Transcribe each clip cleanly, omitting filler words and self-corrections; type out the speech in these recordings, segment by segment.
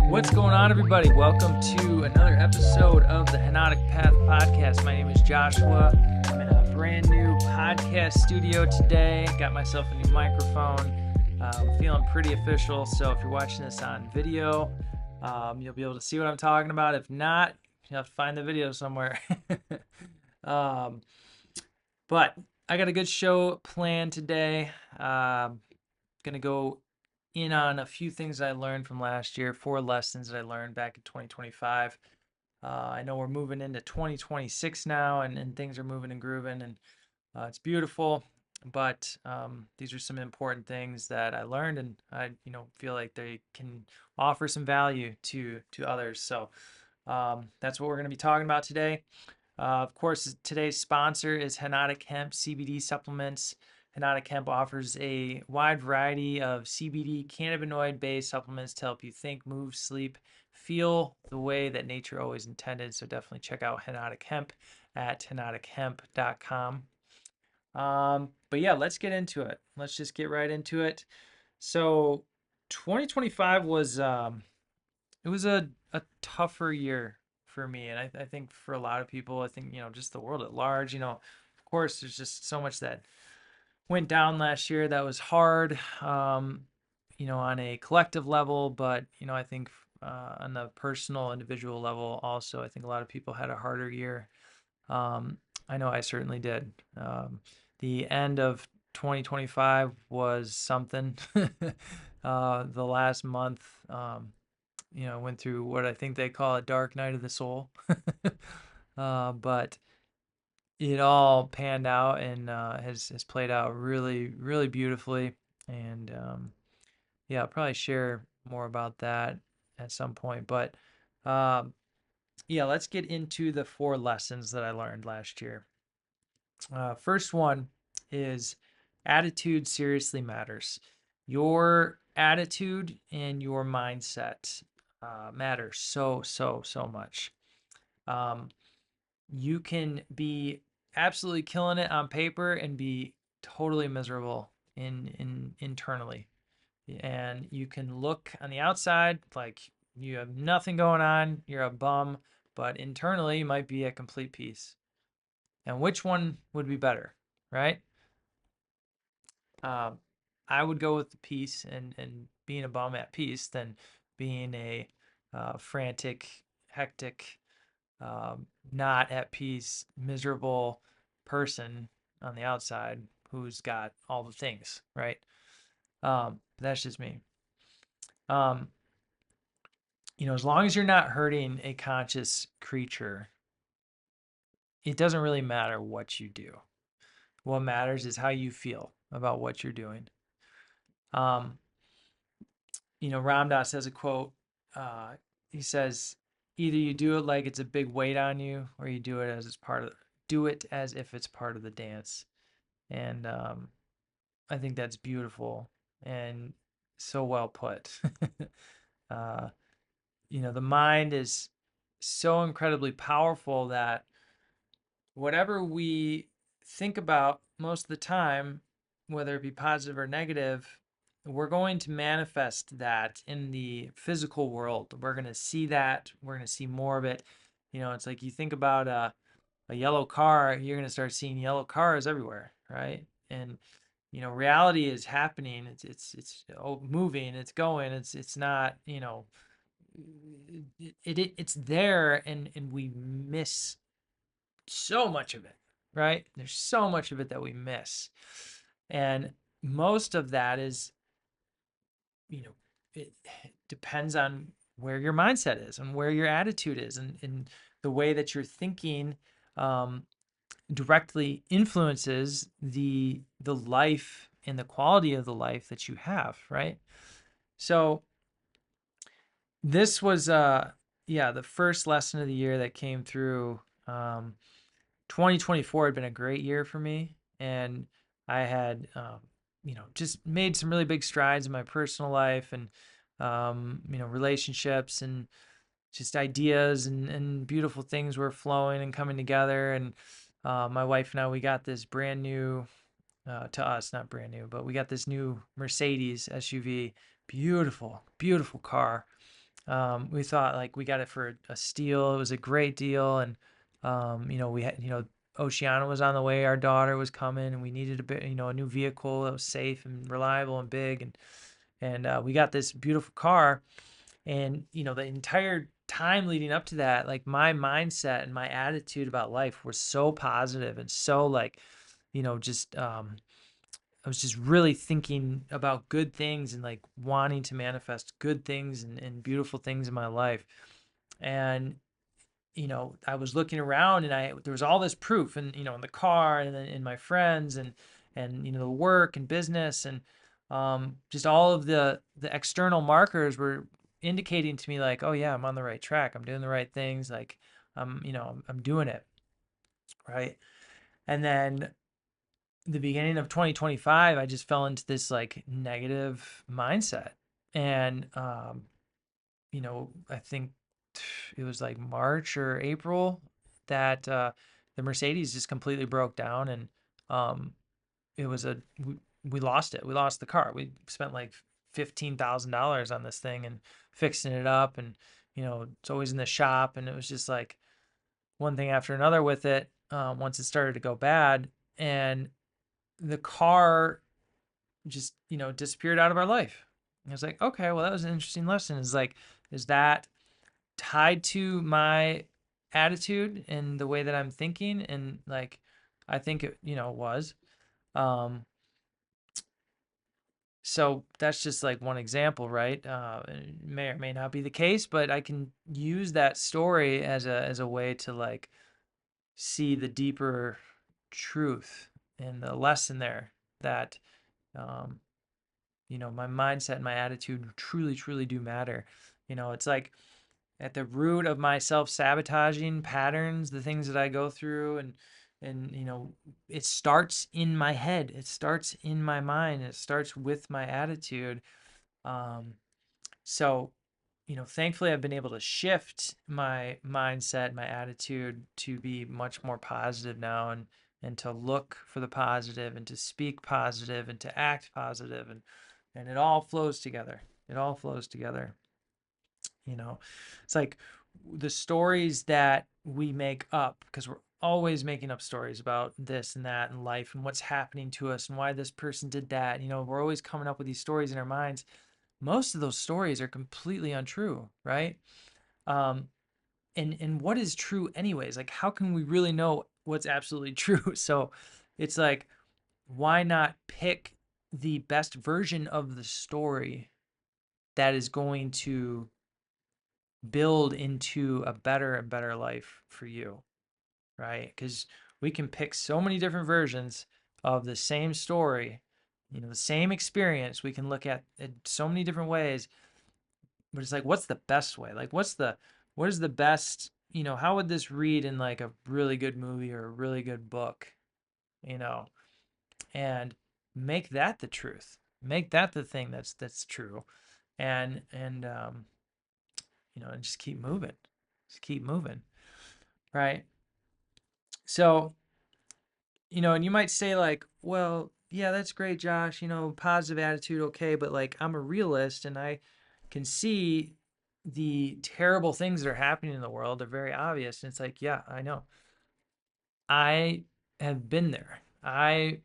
What's going on, everybody? Welcome to another episode of the Henotic Path Podcast. My name is Joshua. I'm in a brand new podcast studio today. Got myself a new microphone. I'm feeling pretty official, so if you're watching this on video, you'll be able to see what I'm talking about. If not, you'll have to find the video somewhere. But I got a good show planned today. Gonna go in on a few things I learned from last year, 4 lessons that I learned back in 2025. I know we're moving into 2026 now, and things are moving and grooving, and it's beautiful. But these are some important things that I learned, and I feel like they can offer some value to others. So that's what we're going to be talking about today. Of course, today's sponsor is Henotic Hemp CBD supplements. Henotic Hemp offers a wide variety of CBD cannabinoid-based supplements to help you think, move, sleep, feel the way that nature always intended. So definitely check out Henotic Hemp at henotichemp.com. But yeah, let's get into it. Let's just get right into it. So 2025 was it was a tougher year for me, and I think for a lot of people, I think just the world at large. Of course, there's just so much that went down last year that was hard, on a collective level, but I think on the personal, individual level also, I think a lot of people had a harder year. I know I certainly did. The end of 2025 was something. The last month, went through what I think they call a dark night of the soul. But it all panned out and has played out really, really beautifully. And yeah, I'll probably share more about that at some point. But yeah, let's get into the 4 lessons that I learned last year. First one is attitude seriously matters. Your attitude and your mindset matter so much. You can be absolutely killing it on paper and be totally miserable internally. And you can look on the outside like you have nothing going on, you're a bum, but internally you might be at complete peace. And which one would be better, right? I would go with the peace and being a bum at peace than being a frantic, hectic, not at peace, miserable person on the outside who's got all the things, right? That's just me. As long as you're not hurting a conscious creature, it doesn't really matter what you do. What matters is how you feel about what you're doing. Ram Dass has a quote. He says, either you do it like it's a big weight on you, or you do it as if it's part of the dance. And I think that's beautiful and so well put. The mind is so incredibly powerful that whatever we think about most of the time, whether it be positive or negative, we're going to manifest that in the physical world. We're going to see that. We're going to see more of it. It's like you think about a yellow car, you're going to start seeing yellow cars everywhere, right? And reality is happening. It's moving. It's going. It's not. It's there, and we miss so much of it, right? There's so much of it that we miss, and most of that is, it depends on where your mindset is and where your attitude is, and the way that you're thinking directly influences the life and the quality of the life that you have, right? So this was the first lesson of the year that came through. 2024 had been a great year for me, and I had just made some really big strides in my personal life, and relationships, and just ideas and beautiful things were flowing and coming together. And my wife and I, we got this brand new, to us, not brand new, but we got this new Mercedes SUV, beautiful car. We thought like we got it for a steal. It was a great deal, and we had Oceana was on the way. Our daughter was coming, and we needed a bit a new vehicle that was safe and reliable and big, and we got this beautiful car. And the entire time leading up to that, like my mindset and my attitude about life was so positive and so like just I was just really thinking about good things and like wanting to manifest good things and beautiful things in my life. And I was looking around, and there was all this proof, and in the car, and then in my friends, and the work and business, and just all of the external markers were indicating to me like, oh yeah, I'm on the right track. I'm doing the right things. Like I'm doing it right. And then the beginning of 2025, I just fell into this like negative mindset. And, I think it was like March or April that the Mercedes just completely broke down. And um, it was we lost it. We lost the car. We spent like $15,000 on this thing and fixing it up. And, it's always in the shop. And it was just like one thing after another with it once it started to go bad. And the car just disappeared out of our life. And I was like, okay, well, that was an interesting lesson. Is that tied to my attitude and the way that I'm thinking? And like, I think it was. um so that's just like one example, right? It may or may not be the case, but I can use that story as a way to like see the deeper truth and the lesson there, that um my mindset and my attitude truly, truly do matter. It's like at the root of my self-sabotaging patterns, the things that I go through, and it starts in my head. It starts in my mind. It starts with my attitude. Um, so, thankfully I've been able to shift my mindset, my attitude to be much more positive now, and to look for the positive, and to speak positive, and to act positive, and it all flows together. It all flows together. You know, it's like the stories that we make up, because we're always making up stories about this and that in life and what's happening to us and why this person did that. We're always coming up with these stories in our minds. Most of those stories are completely untrue, right? Um, and what is true anyways? Like, how can we really know what's absolutely true? So it's like, why not pick the best version of the story that is going to build into a better and better life for you, right? Because we can pick so many different versions of the same story, the same experience. We can look at it so many different ways, but it's like, what's the best way? Like, what is the best, how would this read in like a really good movie or a really good book, you know, and make that the truth, make that the thing that's true, and just keep moving, right? So, and you might say like, well, yeah, that's great, Josh, positive attitude, okay, but like I'm a realist and I can see the terrible things that are happening in the world. They're very obvious. And it's like, yeah, I know. I have been there. I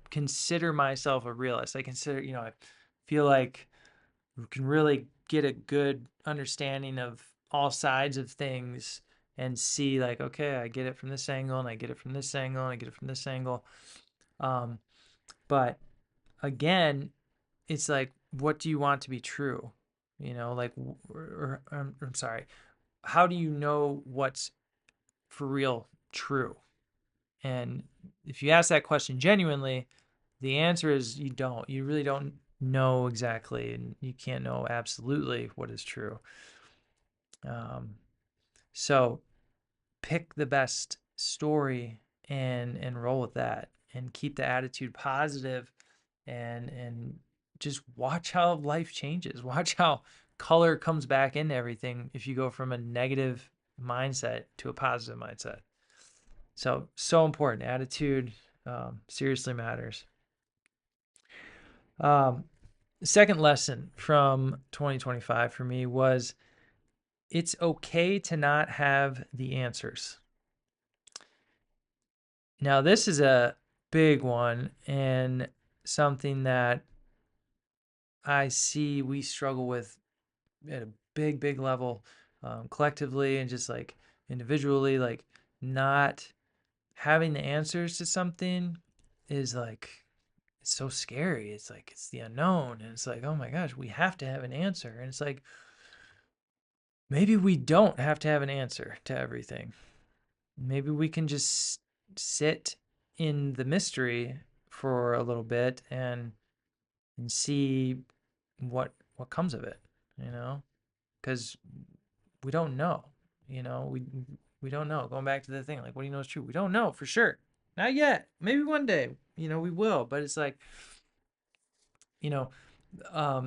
consider myself a realist. I consider, I feel like we can really get a good understanding of all sides of things and see like, okay, I get it from this angle, and I get it from this angle, and I get it from this angle. Um, but again, it's like, what do you want to be true? Like, I'm sorry, how do you know what's for real true? And if you ask that question genuinely, the answer is you don't. You really don't know exactly, and you can't know absolutely what is true. Um, so pick the best story and roll with that, and keep the attitude positive, and just watch how life changes. Watch how color comes back into everything if you go from a negative mindset to a positive mindset. So important. Attitude seriously matters. Um, Second lesson from 2025 for me was it's okay to not have the answers. Now, this is a big one and something that I see we struggle with at a big, big level, collectively and just like individually, like not having the answers to something is like, it's so scary. It's like, it's the unknown. And it's like, oh my gosh, we have to have an answer. And it's like, maybe we don't have to have an answer to everything. Maybe we can just sit in the mystery for a little bit and see what comes of it, you know? Because we don't know, we don't know. Going back to the thing, like, what do you know is true? We don't know for sure. Not yet. Maybe one day, we will. But it's like, you know,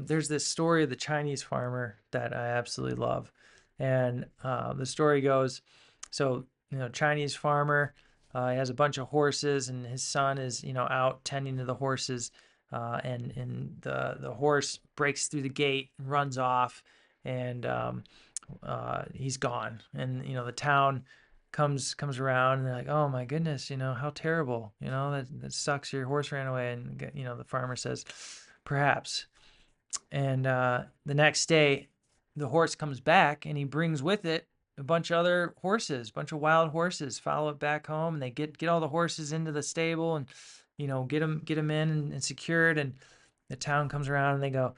there's this story of the Chinese farmer that I absolutely love. And the story goes, so, Chinese farmer, he has a bunch of horses, and his son is, out tending to the horses. And the horse breaks through the gate and runs off, and he's gone. And, the town comes around, and they're like, oh my goodness, how terrible, that sucks, your horse ran away. And, the farmer says, perhaps. And the next day, the horse comes back, and he brings with it a bunch of other horses, a bunch of wild horses. Follow it back home, and they get all the horses into the stable, and get them in and secured. And the town comes around, and they go,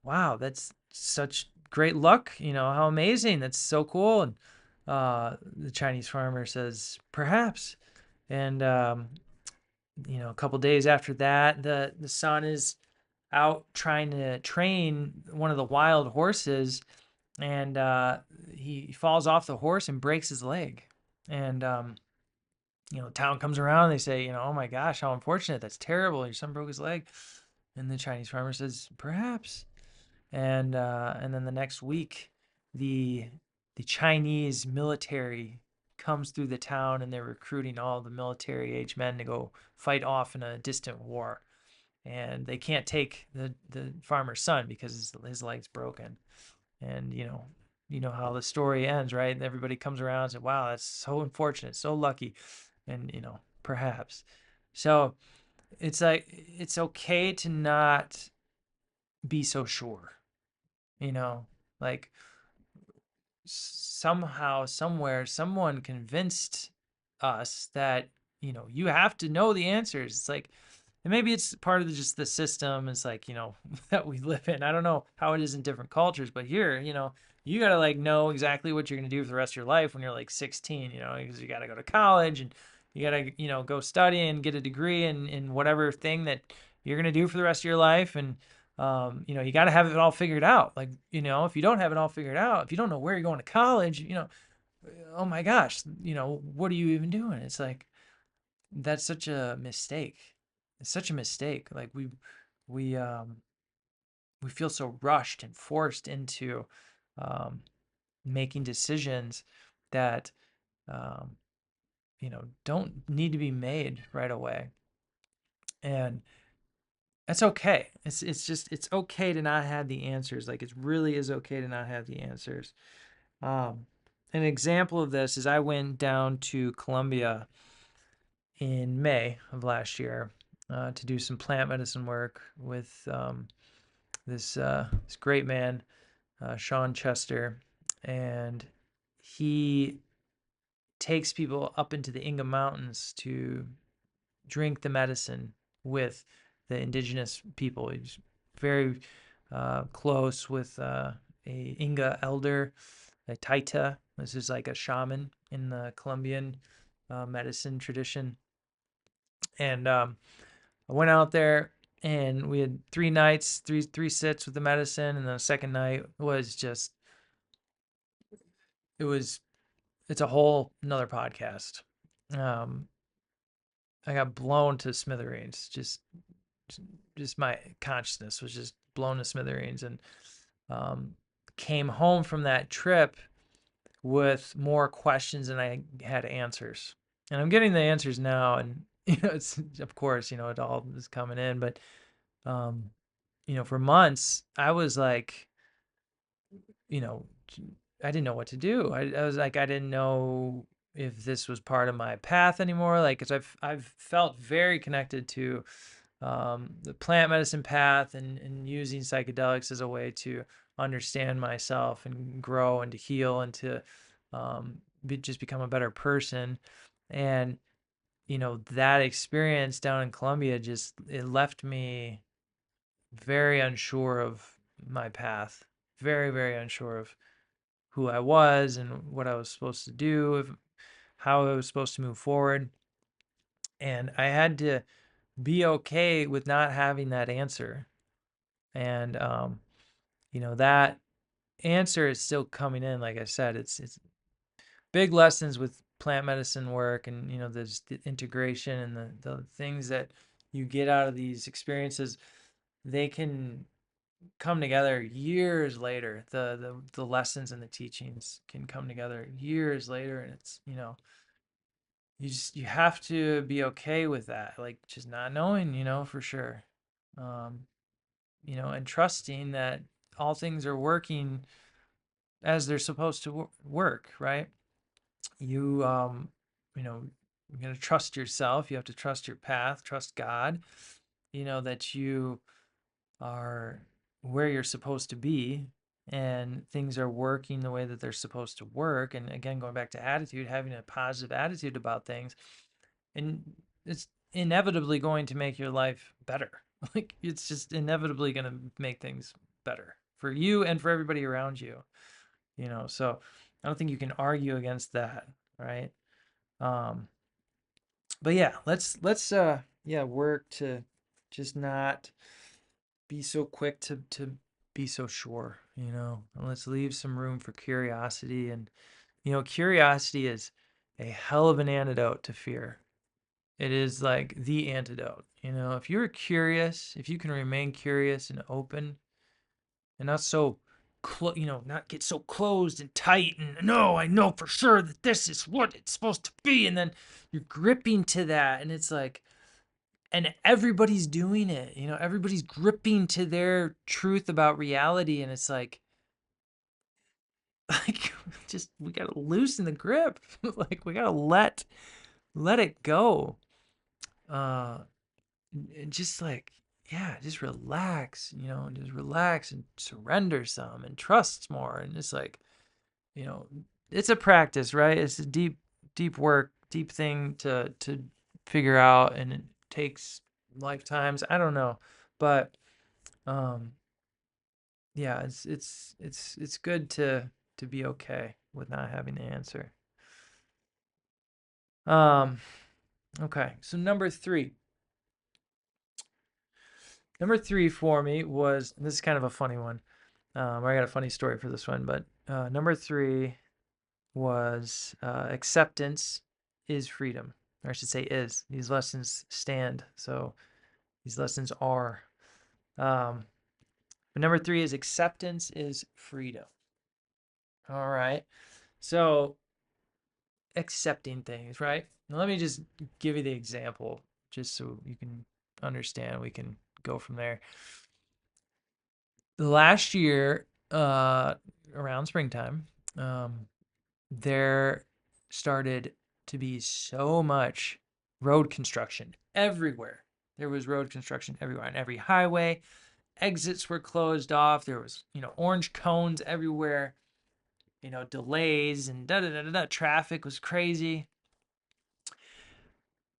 "Wow, that's such great luck! How amazing! That's so cool." And the Chinese farmer says, "Perhaps." And a couple days after that, the son is out trying to train one of the wild horses, and he falls off the horse and breaks his leg. And town comes around, and they say, oh my gosh, how unfortunate, that's terrible, your son broke his leg. And the Chinese farmer says, perhaps. And then the next week, the Chinese military comes through the town, and they're recruiting all the military age men to go fight off in a distant war. And they can't take the farmer's son because his leg's broken. And how the story ends, right? Everybody comes around and says, wow, that's so unfortunate, so lucky. And perhaps. So it's like, it's okay to not be so sure, like, somehow, somewhere, someone convinced us that you have to know the answers. It's like, and maybe it's part of just the system. It's like, that we live in. I don't know how it is in different cultures, but here, you gotta like know exactly what you're gonna do for the rest of your life when you're like 16, because you gotta go to college, and you gotta, go study and get a degree in whatever thing that you're gonna do for the rest of your life. And you got to have it all figured out. Like, if you don't have it all figured out, if you don't know where you're going to college, oh my gosh, what are you even doing? It's like, that's such a mistake. It's such a mistake. Like, we we feel so rushed and forced into um, making decisions that um, don't need to be made right away. And that's okay. It's just, it's okay to not have the answers. Like, it really is okay to not have the answers. Um, an example of this is I went down to Colombia in May of last year to do some plant medicine work with this great man, Sean Chester, and he takes people up into the Inga Mountains to drink the medicine with the indigenous people. He's very close with a Inga elder, a Taita. This is like a shaman in the Colombian medicine tradition. And I went out there, and we had 3 nights, three sits with the medicine, and the second night was just, it's a whole another podcast. Um, I got blown to smithereens. Just my consciousness was just blown to smithereens, and came home from that trip with more questions than I had answers. And I'm getting the answers now, and it's, of course, it all is coming in. But for months I was like, you know, didn't know what to do. I was like, I didn't know if this was part of my path anymore. Like, because I've felt very connected to the plant medicine path and using psychedelics as a way to understand myself and grow and to heal and to just become a better person. And that experience down in Colombia just it left me very unsure of my path, very, very unsure of who I was and what I was supposed to do, how I was supposed to move forward. And I had to be okay with not having that answer. And that answer is still coming in. Like I said, it's big lessons with plant medicine work, and there's the integration and the things that you get out of these experiences. They can come together years later. The lessons and the teachings can come together years later, and it's you have to be okay with that, like just not knowing, for sure. um and trusting that all things are working as they're supposed to work, right? You you know you got to trust yourself, you have to trust your path, trust God, that you are where you're supposed to be, and things are working the way that they're supposed to work. And again, going back to attitude, having a positive attitude about things, and it's inevitably going to make your life better. Like, it's just inevitably going to make things better for you and for everybody around you. So I don't think you can argue against that, right? um but yeah, let's work to just not be so quick to be so sure, and let's leave some room for curiosity. And curiosity is a hell of an antidote to fear. It is like the antidote. If you're curious, if you can remain curious and open and not so not get so closed and tight and no, I know for sure that this is what it's supposed to be, and then you're gripping to that, and it's like, and everybody's doing it, everybody's gripping to their truth about reality, and it's like like just we gotta loosen the grip. Like, we gotta let it go. uh and just like, yeah, just relax, just relax and surrender some and trust more. And it's like, you know it's a practice, right? It's a deep work, deep thing to figure out, and it takes lifetimes, I don't know. But um yeah, it's good to be okay with not having the answer. um okay, so number three for me was, this is kind of a funny one. I got a funny story for this one, but number three was acceptance is freedom. Or I should say is. These lessons stand, so these lessons are. But number three is acceptance is freedom. All right. So accepting things, right? Now, let me just give you the example just so you can understand. We can go from there. Last year, around springtime, there started to be so much road construction everywhere. There was road construction everywhere on every highway. Exits were closed off. There was, orange cones everywhere, delays and da da da da. Traffic was crazy.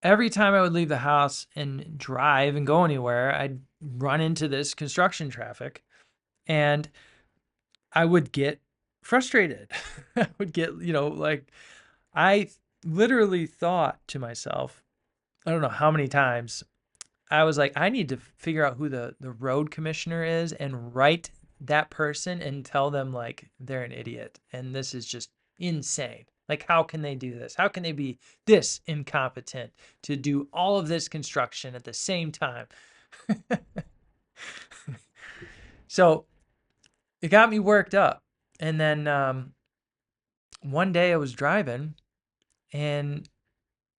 Every time I would leave the house and drive and go anywhere, I'd run into this construction traffic, and I would get frustrated. I would get, like, I literally thought to myself, I don't know how many times, I was like, I need to figure out who the road commissioner is and write that person and tell them like they're an idiot. And this is just insane. Like, how can they do this? How can they be this incompetent to do all of this construction at the same time? So it got me worked up. And then one day I was driving, and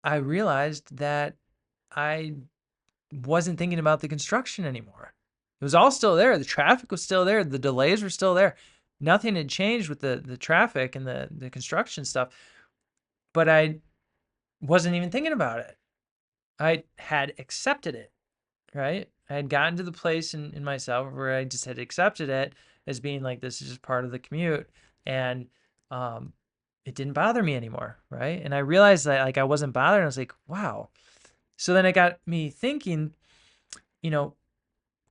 I realized that I wasn't thinking about the construction anymore. It was all still there. The traffic was still there. The delays were still there. nothing had changed with the traffic and the construction stuff, but I wasn't even thinking about it. I had accepted it, right? I had gotten to the place in myself where I just had accepted it as being like, this is just part of the commute. And it didn't bother me anymore, right? And I realized that like I wasn't bothered. I was like, wow. So then it got me thinking, you know,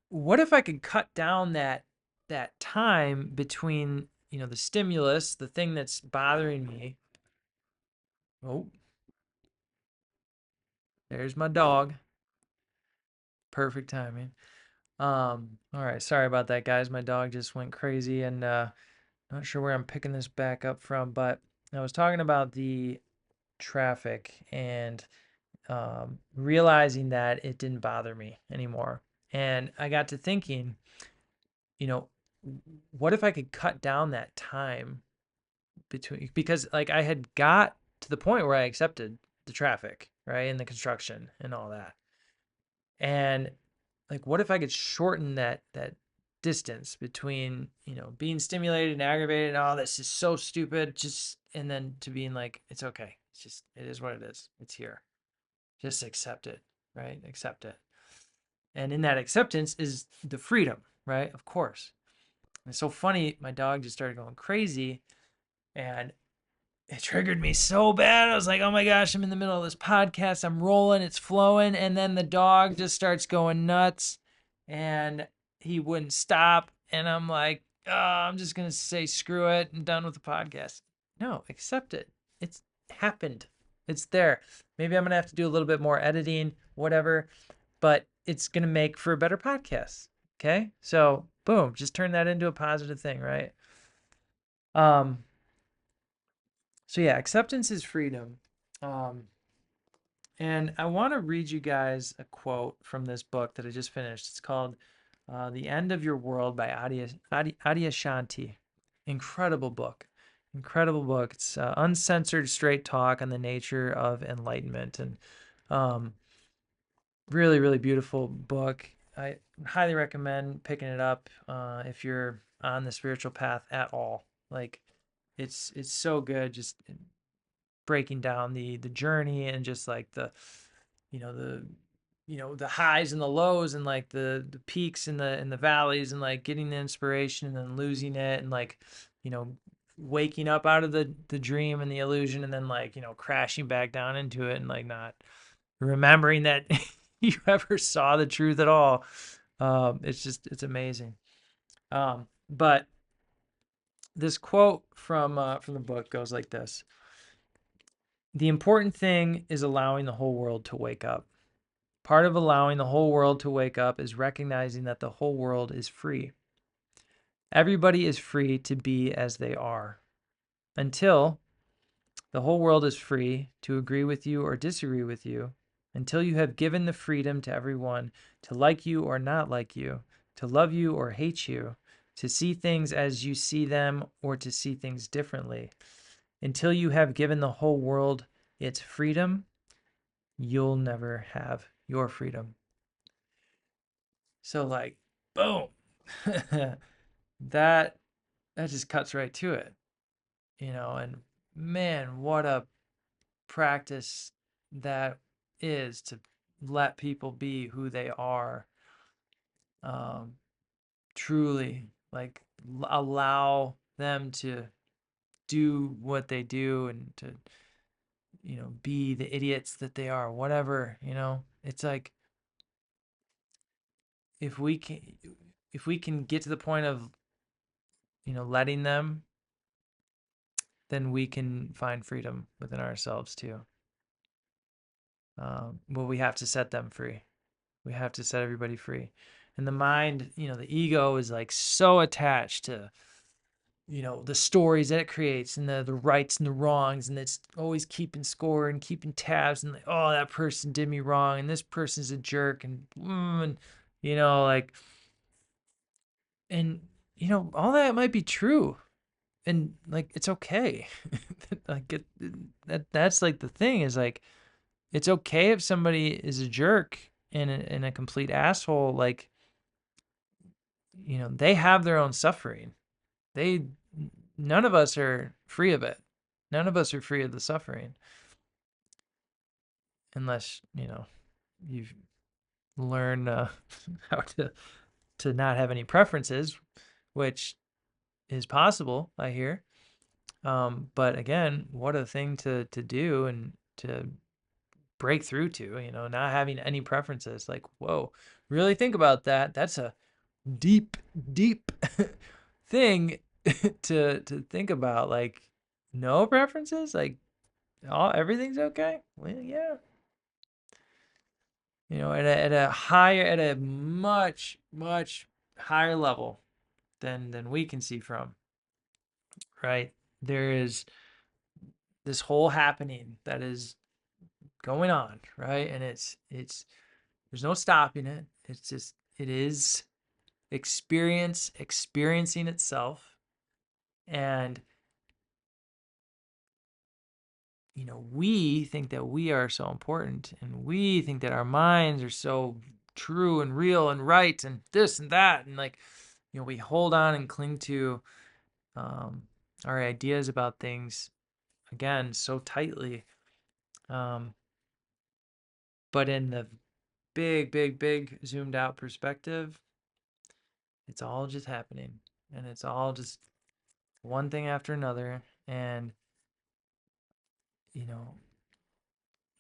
what if I could cut down that time between, the stimulus, the thing that's bothering me. Oh, there's my dog. Perfect timing. All right, sorry about that, guys. My dog just went crazy, and not sure where I'm picking this back up from, but I was talking about the traffic and realizing that it didn't bother me anymore. And I got to thinking, you know, what if I could cut down that time because like I had got to the point where I accepted the traffic, right? And the construction and all that. And like what if I could shorten that distance between, being stimulated and aggravated, oh, this is so stupid, just and then to being like, it's okay. It is what it is. It's here. Just accept it, right? Accept it. And in that acceptance is the freedom, right? Of course. And it's so funny, my dog just started going crazy and it triggered me so bad. I was like, oh my gosh, I'm in the middle of this podcast. I'm rolling, it's flowing. And then the dog just starts going nuts and he wouldn't stop. And I'm like, oh, I'm just going to say, screw it. I'm done with the podcast. No, accept it. It's happened. It's there. Maybe I'm going to have to do a little bit more editing, whatever, but it's going to make for a better podcast. Okay. So boom, just turn that into a positive thing, right? So yeah, acceptance is freedom. And I want to read you guys a quote from this book that I just finished. It's called The End of Your World by Adyashanti. Incredible book. Incredible book. It's uncensored, straight talk on the nature of enlightenment. And really, really beautiful book. I highly recommend picking it up if you're on the spiritual path at all. Like, it's so good. Just breaking down the journey and just like the highs and the lows and like the peaks and the valleys and like getting the inspiration and then losing it and like you know waking up out of the dream and the illusion and then like crashing back down into it and like not remembering that you ever saw the truth at all. It's amazing. But this quote from the book goes like this: the important thing is allowing the whole world to wake up. Part of allowing the whole world to wake up is recognizing that the whole world is free. Everybody is free to be as they are. Until the whole world is free to agree with you or disagree with you, until you have given the freedom to everyone to like you or not like you, to love you or hate you, to see things as you see them or to see things differently, until you have given the whole world its freedom, you'll never have your freedom. So like, boom, that just cuts right to it, and man, what a practice that is to let people be who they are. Truly, like allow them to do what they do and to, be the idiots that they are, whatever, it's like if we can get to the point of letting them, then we can find freedom within ourselves too. Well, we have to set them free. We have to set everybody free. And the mind, the ego is like so attached to, the stories that it creates and the rights and the wrongs. And it's always keeping score and keeping tabs and like, oh, that person did me wrong. And this person's a jerk. And like, and, all that might be true. And like, it's okay. Like that's like the thing is like, it's okay if somebody is a jerk and a complete asshole. Like, they have their own suffering. They none of us are free of it. None of us are free of the suffering, unless you've learned how to not have any preferences, which is possible, I hear. But again, what a thing to do and to break through to, not having any preferences. Like, whoa, really think about that. That's a deep, deep thing to think about. Like, no preferences, like everything's okay. Well, yeah, at a much, much higher level than we can see from, right? There is this whole happening that is going on, right? And it's there's no stopping it. It's just it is experiencing itself. And we think that we are so important, and we think that our minds are so true and real and right and this and that, and like we hold on and cling to our ideas about things again so tightly. But in the big, big, big zoomed out perspective, it's all just happening, and it's all just one thing after another. And you know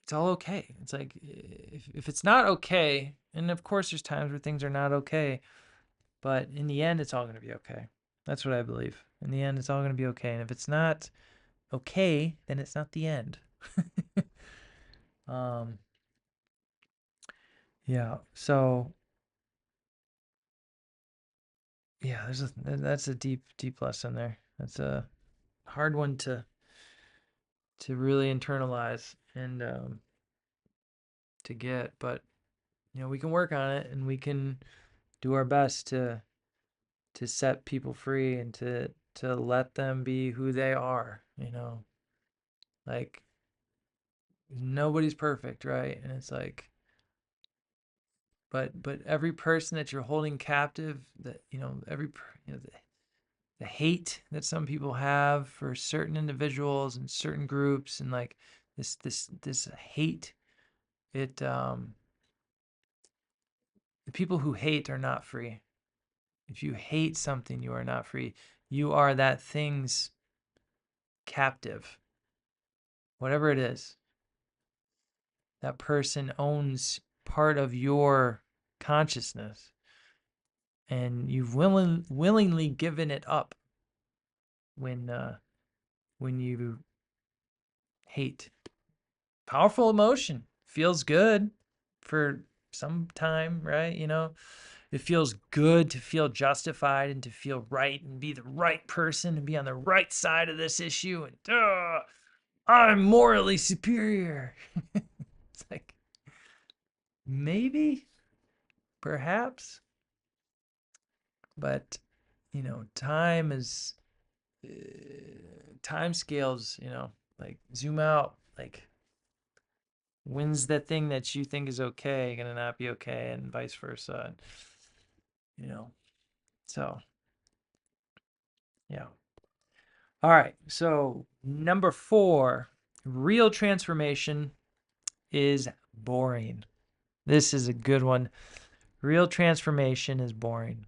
it's all okay. It's like if it's not okay, and of course there's times where things are not okay, but in the end it's all going to be okay. That's what I believe. In the end it's all going to be okay. And if it's not okay, then it's not the end. um yeah. So yeah, that's a deep deep lesson there. That's a hard one to really internalize and to get, but we can work on it, and we can do our best to set people free and to let them be who they are. Like, nobody's perfect, right? And it's like, but every person that you're holding captive, that the hate that some people have for certain individuals and certain groups, and like this hate, it the people who hate are not free. If you hate something, you are not free. You are that thing's captive, whatever it is. That person owns part of your consciousness, and you've willingly given it up when you hate. Powerful emotion, feels good for some time, right? It feels good to feel justified and to feel right and be the right person and be on the right side of this issue, and I'm morally superior. It's like, maybe, perhaps, but time is time scales, like zoom out, like, when's the thing that you think is okay gonna not be okay, and vice versa. And, you know so yeah. All right, so number 4, real transformation is boring. This is a good one. Real transformation is boring.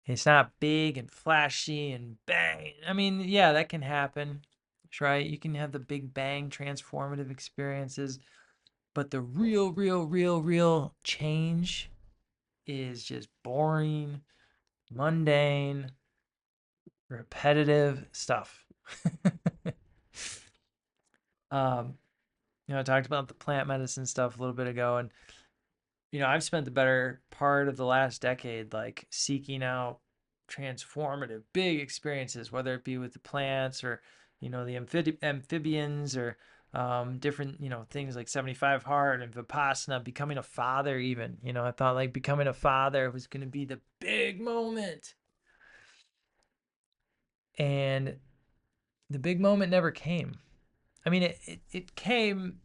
It's not big and flashy and bang. I mean, yeah, that can happen, right? You can have the big bang transformative experiences, but the real change is just boring, mundane, repetitive stuff. um, I talked about the plant medicine stuff a little bit ago, and I've spent the better part of the last decade like seeking out transformative big experiences, whether it be with the plants or the amphibians, or different things like 75 Hard and Vipassana, becoming a father even. I thought like becoming a father was going to be the big moment, and the big moment never came. I mean, it came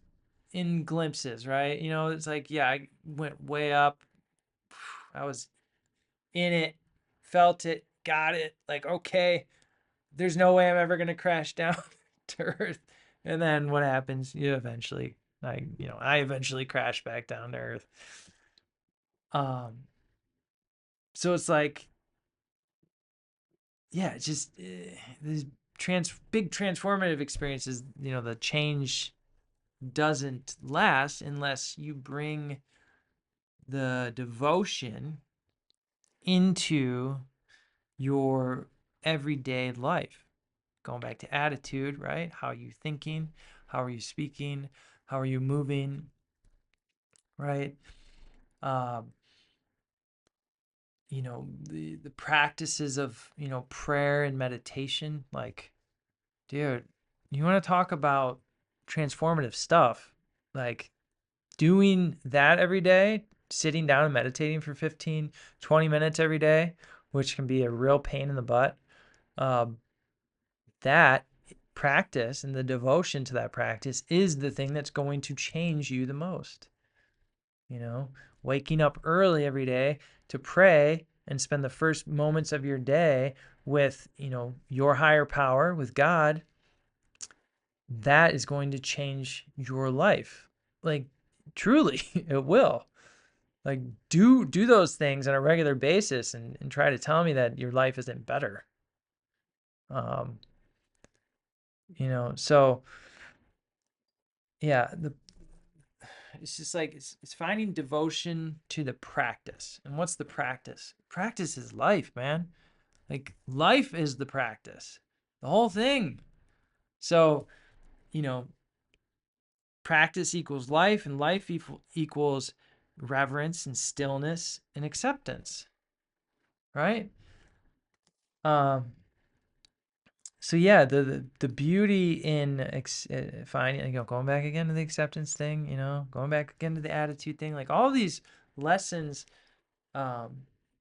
in glimpses, right? It's like, yeah, I went way up. I was in it, felt it, got it. Like, okay, there's no way I'm ever going to crash down to earth. And then what happens? I eventually crash back down to earth. So it's like, yeah, it's just these big transformative experiences. The change doesn't last unless you bring the devotion into your everyday life. Going back to attitude, right? How are you thinking? How are you speaking? How are you moving? Right? Um, the practices of, prayer and meditation, like, dude, you want to talk about transformative stuff, like doing that every day, sitting down and meditating for 15, 20 minutes every day, which can be a real pain in the butt. That practice and the devotion to that practice is the thing that's going to change you the most. Waking up early every day to pray and spend the first moments of your day with, your higher power, with God, that is going to change your life. Like, truly, it will. Like, do those things on a regular basis and try to tell me that your life isn't better. So yeah, it's just like it's finding devotion to the practice. And what's the practice? Practice is life, man. Like, life is the practice, the whole thing. So, practice equals life, and life equals reverence and stillness and acceptance, right? Um, so yeah, the beauty in finding, going back again to the acceptance thing, going back again to the attitude thing, like all these lessons,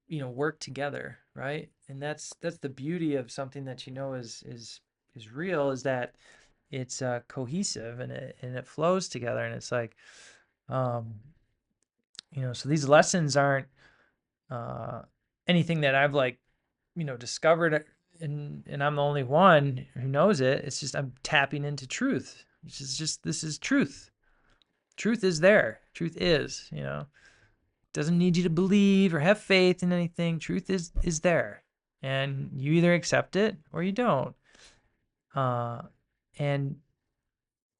work together, right? And that's the beauty of something that is real, is that it's cohesive and it flows together, and it's like, um, so these lessons aren't uh, anything that I've like, discovered, and I'm the only one who knows it. It's just I'm tapping into truth. This is truth. Truth is there. Truth is, doesn't need you to believe or have faith in anything. Truth is there, and you either accept it or you don't. And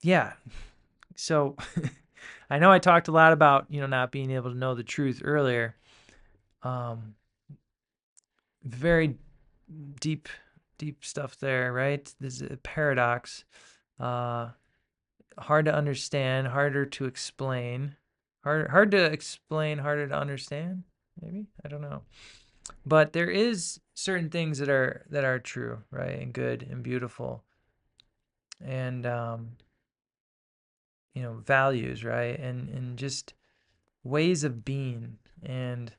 yeah, so I know I talked a lot about, not being able to know the truth earlier. Very deep stuff there, right? There's a paradox. Hard to understand, harder to explain. Hard to explain, harder to understand. Maybe, I don't know. But there is certain things that are true, right, and good and beautiful, and values, right, and just ways of being, and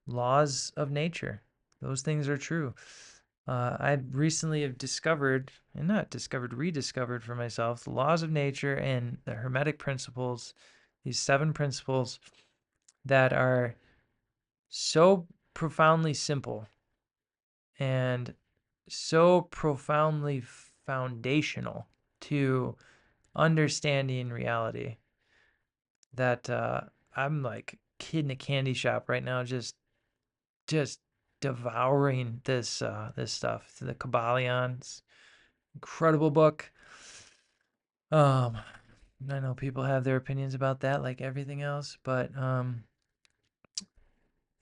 laws of nature. Those things are true. I recently have discovered, and not discovered, rediscovered for myself, the laws of nature and the Hermetic principles, these 7 principles that are so profoundly simple and so profoundly foundational to understanding reality that I'm like kid in a candy shop right now, just devouring this stuff. The Kabbalion, incredible book. I know people have their opinions about that, like everything else, but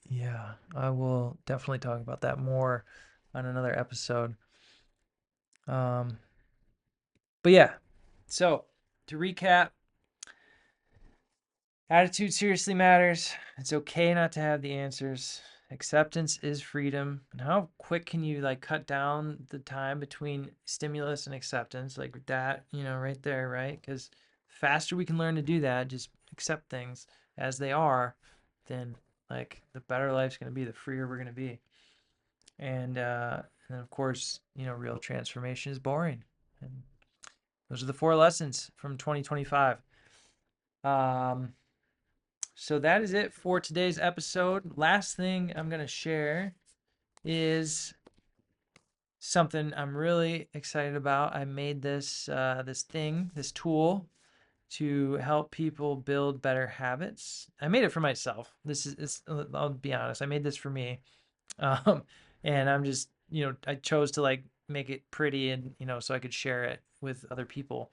yeah, I will definitely talk about that more on another episode. Um, but yeah, so to recap, attitude seriously matters. It's okay not to have the answers. Acceptance is freedom. And how quick can you like cut down the time between stimulus and acceptance, like that, right there, right? Because faster we can learn to do that, just accept things as they are, then like the better life's going to be, the freer we're going to be. And then of course, real transformation is boring. And those are the 4 lessons from 2025. So that is it for today's episode. Last thing I'm going to share is something I'm really excited about. I made this tool to help people build better habits. I made it for myself. I'll be honest, I made this for me. Um, and I'm just, I chose to like make it pretty and, so I could share it with other people.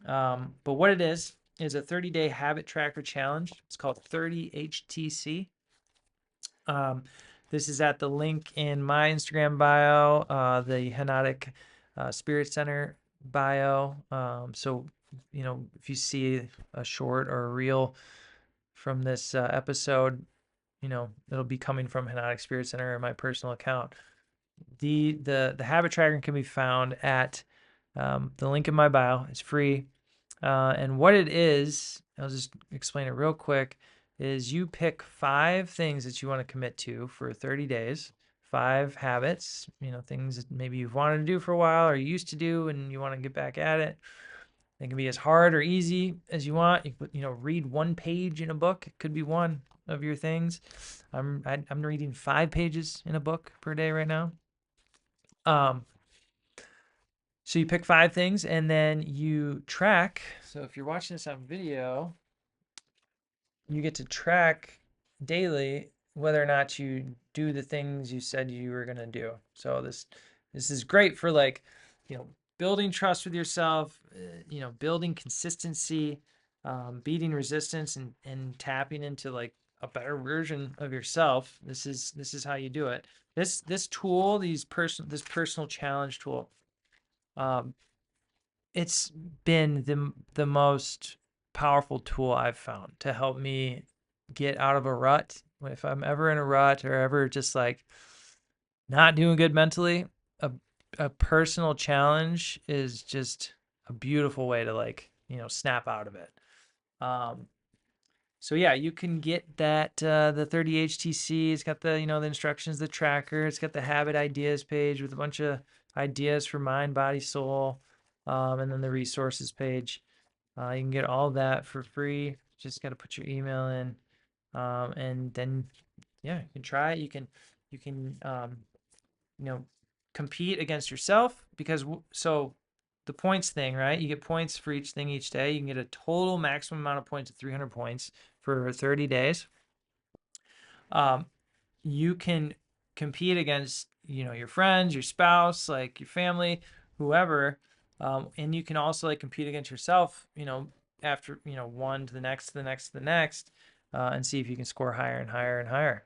But what it is a 30-day habit tracker challenge. It's called 30HTC. This is at the link in my Instagram bio, the Henotic Spirit Center bio. So, if you see a short or a reel from this episode, it'll be coming from Henotic Spirit Center or my personal account. The habit tracker can be found at the link in my bio. It's free. And what it is, I'll just explain it real quick, is you pick 5 things that you want to commit to for 30 days, 5 habits, things that maybe you've wanted to do for a while or you used to do and you want to get back at it. It can be as hard or easy as you want. You could, read 1 page in a book. It could be one of your things. I'm reading 5 pages in a book per day right now. So you pick 5 things and then you track. So if you're watching this on video, you get to track daily whether or not you do the things you said you were going to do. So this is great for like, building trust with yourself, building consistency, beating resistance and tapping into like a better version of yourself. This is how you do it. This tool, this personal challenge tool, it's been the most powerful tool I've found to help me get out of a rut. If I'm ever in a rut or ever just like not doing good mentally, a personal challenge is just a beautiful way to like, snap out of it. So yeah, you can get that the 30HTC. It's got the the instructions, the tracker. It's got the habit ideas page with a bunch of ideas for mind, body, soul, and then the resources page. You can get all that for free. Just got to put your email in, and then yeah, you can try it. You can compete against yourself because so the points thing, right? You get points for each thing each day. You can get a total maximum amount of points of 300 points for 30 days. You can compete against, your friends, your spouse, like your family, whoever. And you can also like compete against yourself, after, one to the next, to the next, to the next, and see if you can score higher and higher and higher.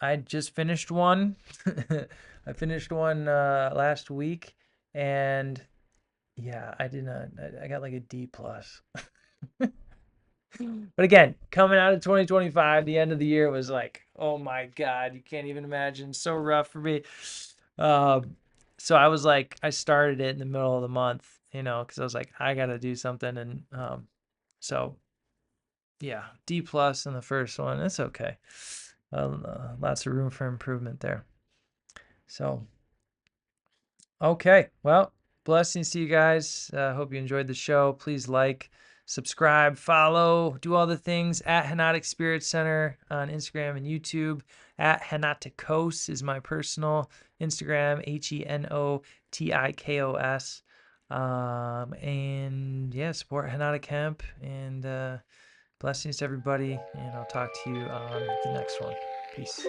I just finished one. I finished one last week, and yeah, I got like a D plus. But again, coming out of 2025, the end of the year was like, oh my God, you can't even imagine. So rough for me. So I was like, I started it in the middle of the month, because I was like, I got to do something. And so yeah, D plus in the first one. It's okay. Lots of room for improvement there. So, okay. Well, blessings to you guys. Hope you enjoyed the show. Please like, subscribe, follow, do all the things at Henotic Spirit Center on Instagram and YouTube. At Henoticos is my personal Instagram, Henotikos. And yeah, support Henotic Hemp, and blessings to everybody. And I'll talk to you on the next one. Peace.